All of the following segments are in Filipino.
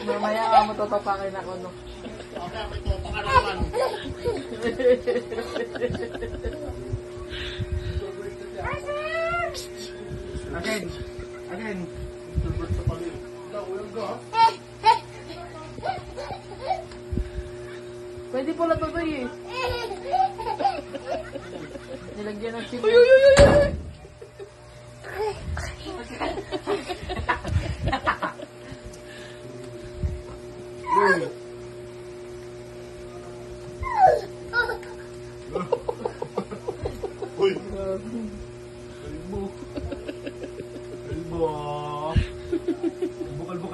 Mamaya ka mo tatapakin ako, no? Again. Again. Pwede pala to eh. Nilagyan ng chili. Uy. Kalbo.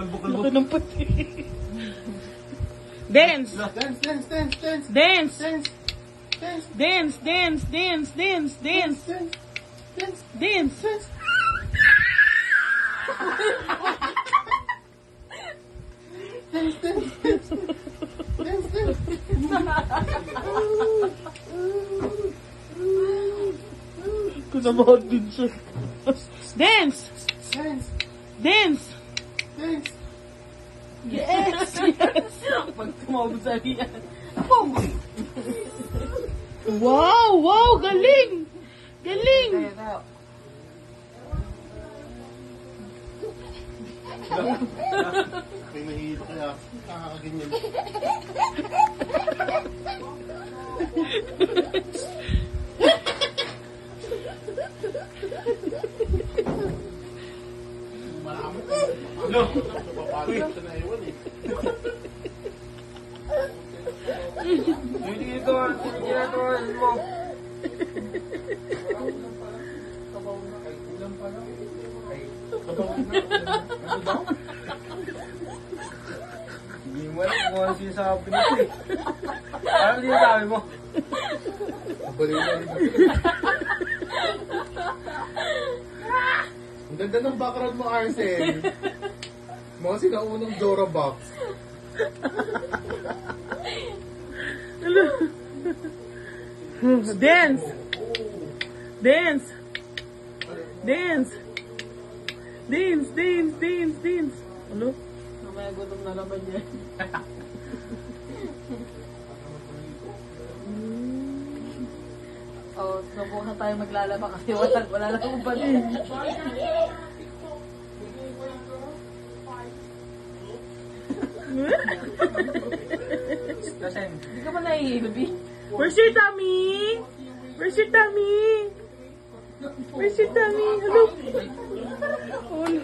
Bukal. Laki ng pati. Dance! Dance. Dance! Dance! Kunamahal din siya. Dance! Dance! Yes! Pag tumawag sa iyan. Wow! Galing! Galing! Kaya tayo. May nahihilo kaya nakakaganyan. No! Papagod sa naiwan eh. Hindi ginagawa mo. Hindi mo alam kung ano sinasabi nito eh. Ano sinasabi mo? Ang ganda ng background mo, Arcel. Mga sinaunang Dora box. Dance! Dance! Dance! Dance! Ano? Mamaya gutom na naman yan. Oh, subukan tayo maglalaba kasi wala na akong panin. Hindi ka pa nahihilog eh. Where's your tummy? Where's your tummy? Where's your tummy? Hello? Oh, no.